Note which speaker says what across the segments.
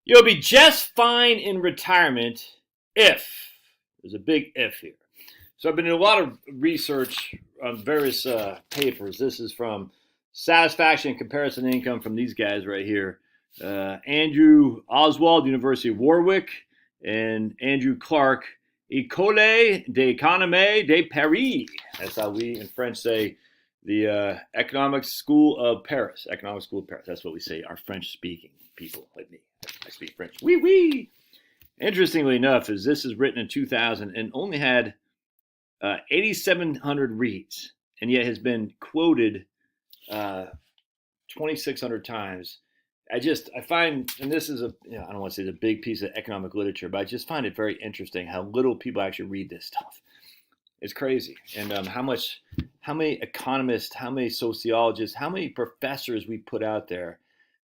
Speaker 1: You'll be just fine in retirement if, there's a big if here. So I've been doing a lot of research on various papers. This is from Satisfaction and Comparison Income from these guys right here. Andrew Oswald, University of Warwick, and Andrew Clark, École d'Économie de Paris. That's how we in French say the Economics School of Paris. Economic School of Paris. That's what we say, our French-speaking people like me. I speak French. Oui, oui. Interestingly enough, is this is written in 2000 and only had 8,700 reads, and yet has been quoted 2,600 times. I find, and this is I don't want to say the big piece of economic literature, but I just find it very interesting how little people actually read this stuff. It's crazy, and how many economists, how many sociologists, how many professors we put out there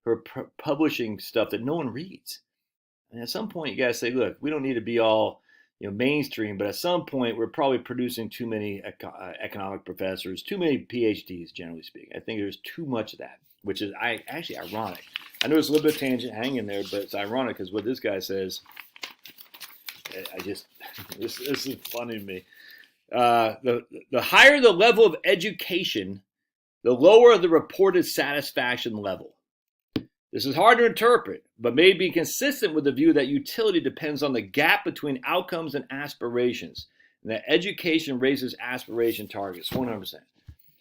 Speaker 1: who are publishing stuff that no one reads. And at some point, you got to say, look, we don't need to be all mainstream, but at some point, we're probably producing too many economic professors, too many PhDs, generally speaking. I think there's too much of that, which is actually ironic. I know it's a little bit of tangent hanging there, but it's ironic because what this guy says, this is funny to me. The higher the level of education, the lower the reported satisfaction level. This is hard to interpret, but may be consistent with the view that utility depends on the gap between outcomes and aspirations, and that education raises aspiration targets, 100%.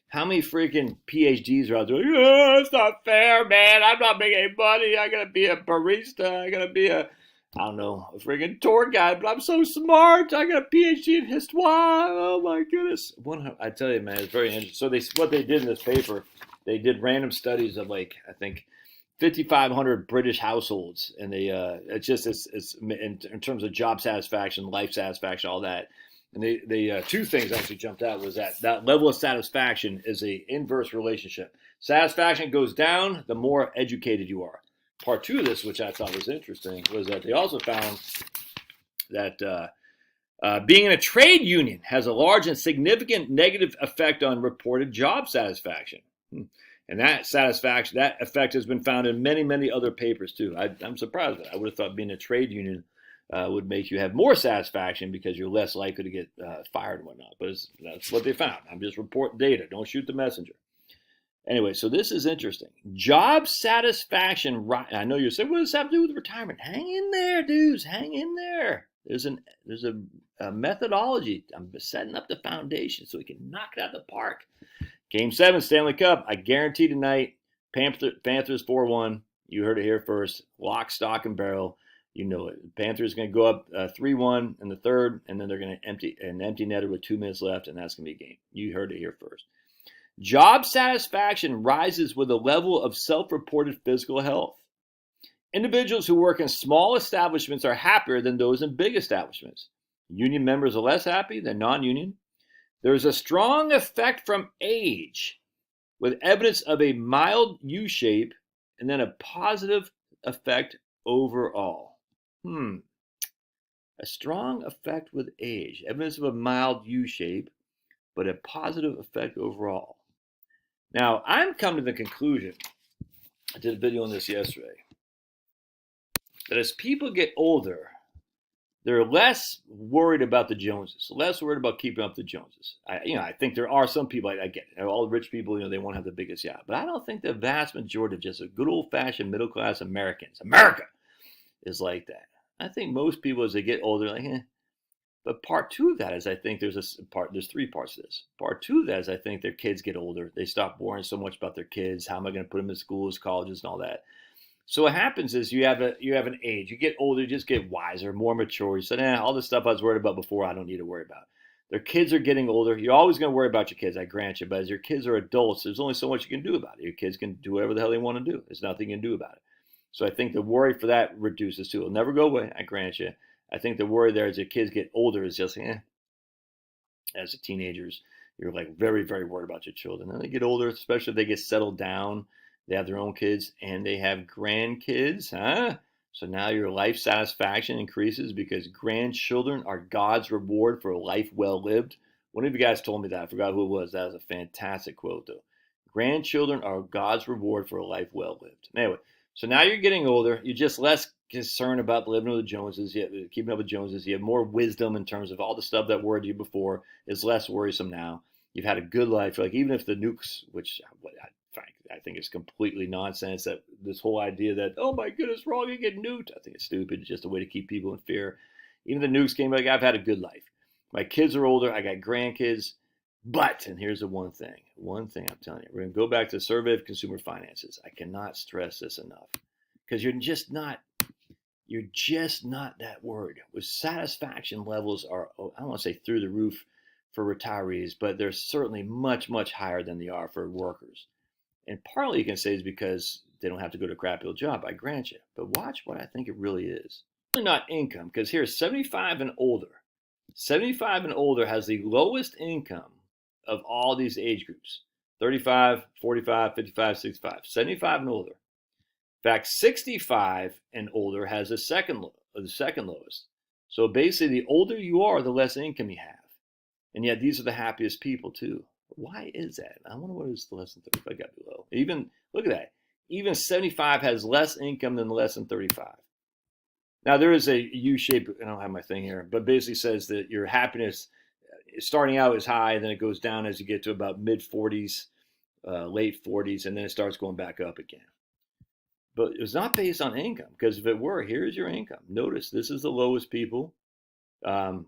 Speaker 1: How many freaking PhDs are out there? Oh, it's not fair, man. I'm not making any money. I gotta be a barista. I gotta be a freaking tour guide, but I'm so smart. I got a PhD in histoire. Oh my goodness. I tell you, man, it's very interesting. So what they did in this paper, they did random studies of I think 5,500 British households, and it's in terms of job satisfaction, life satisfaction, all that. And they two things actually jumped out was that level of satisfaction is a inverse relationship. Satisfaction goes down the more educated you are. Part two of this, which I thought was interesting, was that they also found that being in a trade union has a large and significant negative effect on reported job satisfaction. And that effect has been found in many, many other papers too. I'm surprised that I would have thought being a trade union would make you have more satisfaction because you're less likely to get fired and whatnot. But that's what they found. I'm just reporting data. Don't shoot the messenger. Anyway, so this is interesting. Job satisfaction. I know you're saying, what does that have to do with retirement? Hang in there, dudes. Hang in there. There's a methodology. I'm setting up the foundation so we can knock it out of the park. Game 7, Stanley Cup. I guarantee tonight, Panthers 4-1. You heard it here first. Lock, stock, and barrel. You know it. Panthers going to go up 3-1 in the third, and then they're going to empty netter with 2 minutes left, and that's going to be a game. You heard it here first. Job satisfaction rises with a level of self-reported physical health. Individuals who work in small establishments are happier than those in big establishments. Union members are less happy than non-union. There's a strong effect from age, with evidence of a mild U-shape and then a positive effect overall. A strong effect with age, evidence of a mild U-shape, but a positive effect overall. Now, I'm come to the conclusion, I did a video on this yesterday, that as people get older, they're less worried about the Joneses, less worried about keeping up the Joneses. I think there are some people, I get it, all the rich people, they want to have the biggest yacht. But I don't think the vast majority of just a good old-fashioned middle-class America is like that. I think most people, as they get older, are like, eh. But part two of that is I think there's 3 parts to this. Part two of that is I think their kids get older. They stop worrying so much about their kids. How am I going to put them in schools, colleges, and all that? So what happens is you have an age. You get older, you just get wiser, more mature. You say, all the stuff I was worried about before, I don't need to worry about. Their kids are getting older. You're always going to worry about your kids, I grant you. But as your kids are adults, there's only so much you can do about it. Your kids can do whatever the hell they want to do. There's nothing you can do about it. So I think the worry for that reduces too. It'll never go away, I grant you. I think the worry there as your kids get older is just, as teenagers, you're like very, very worried about your children. And they get older, especially if they get settled down, they have their own kids, and they have grandkids, So now your life satisfaction increases because grandchildren are God's reward for a life well lived. One of you guys told me that. I forgot who it was. That was a fantastic quote, though. Grandchildren are God's reward for a life well lived. Anyway, so now you're getting older. You're just less concerned about living with the Joneses, keeping up with Joneses. You have more wisdom in terms of all the stuff that worried you before is less worrisome now. You've had a good life. Like even if the nukes, which I think is completely nonsense, that this whole idea that, oh my goodness, we're all going to get nuked. I think it's stupid. It's just a way to keep people in fear. Even the nukes came back. I've had a good life. My kids are older. I got grandkids. But, and here's the one thing I'm telling you, we're going to go back to the survey of consumer finances. I cannot stress this enough because you're just not that worried. With satisfaction levels are, I don't want to say through the roof for retirees, but they're certainly much, much higher than they are for workers. And partly you can say is because they don't have to go to a crappy old job, I grant you. But watch what I think it really is. Really not income, because here's 75 and older. 75 and older has the lowest income of all these age groups. 35, 45, 55, 65. 75 and older. In fact, 65 and older has the second lowest. So basically, the older you are, the less income you have. And yet these are the happiest people too. Why is that? I wonder what is the less than 35 got below. Even, look at that. Even 75 has less income than the less than 35. Now there is a U-shape, I don't have my thing here, but basically says that your happiness starting out is high, then it goes down as you get to about mid 40s, late 40s, and then it starts going back up again. But it was not based on income, because if it were, here's your income. Notice this is the lowest people.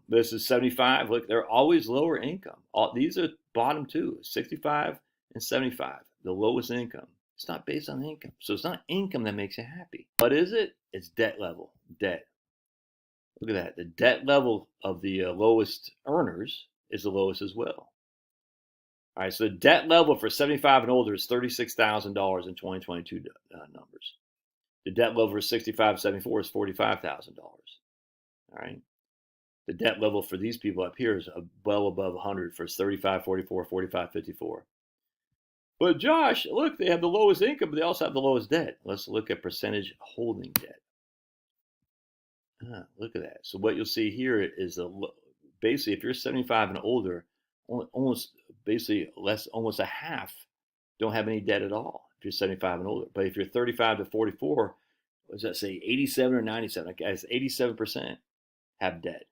Speaker 1: This is 75. Look, they're always lower income. These are bottom two, 65 and 75, the lowest income. It's not based on income. So it's not income that makes you happy. What is it? It's debt level, debt. Look at that. The debt level of the lowest earners is the lowest as well. All right, so the debt level for 75 and older is $36,000 in 2022 numbers. The debt level for 65 74 is $45,000. All right. The debt level for these people up here is well above 100 for 35, 44, 45, 54. But Josh, look, they have the lowest income, but they also have the lowest debt. Let's look at percentage holding debt. Look at that. So what you'll see here is basically if you're 75 and older, almost a half don't have any debt at all if you're 75 and older. But if you're 35 to 44, what does that say? 87 or 97? I guess 87% have debt.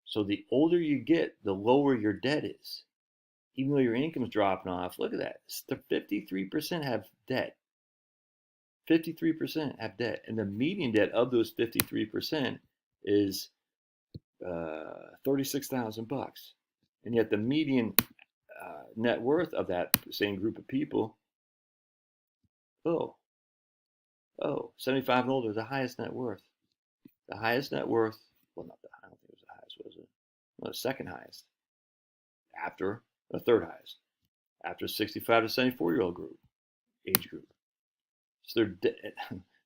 Speaker 1: So the older you get, the lower your debt is. Even though your income's dropping off, look at that. 53% have debt. 53% have debt. And the median debt of those 53% is $36,000. And yet the median net worth of that same group of people, 75 and older, the highest net worth. The highest net worth, well, not the, I don't think it was the highest, was it? No, the second highest. After the third highest. After 65 to 74-year-old group, age group. So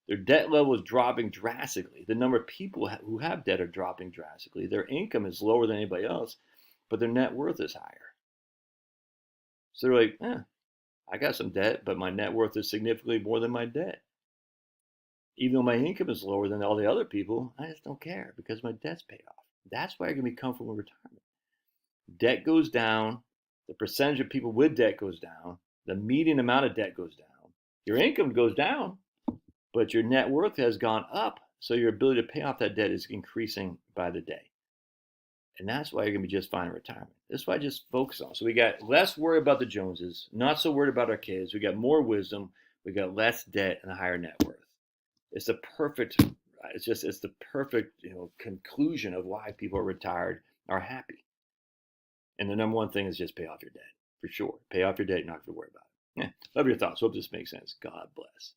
Speaker 1: their debt level is dropping drastically. The number of people who have debt are dropping drastically. Their income is lower than anybody else, but their net worth is higher. So they're like, I got some debt, but my net worth is significantly more than my debt. Even though my income is lower than all the other people, I just don't care because my debt's paid off. That's why I can be comfortable in retirement. Debt goes down. The percentage of people with debt goes down. The median amount of debt goes down. Your income goes down, but your net worth has gone up. So your ability to pay off that debt is increasing by the day. And that's why you're going to be just fine in retirement. That's why I just focus on. So we got less worry about the Joneses, not so worried about our kids. We got more wisdom. We got less debt and a higher net worth. It's the perfect conclusion of why people are retired, are happy. And the number one thing is just pay off your debt, for sure. Pay off your debt, you're not going to worry about it. Love your thoughts. Hope this makes sense. God bless.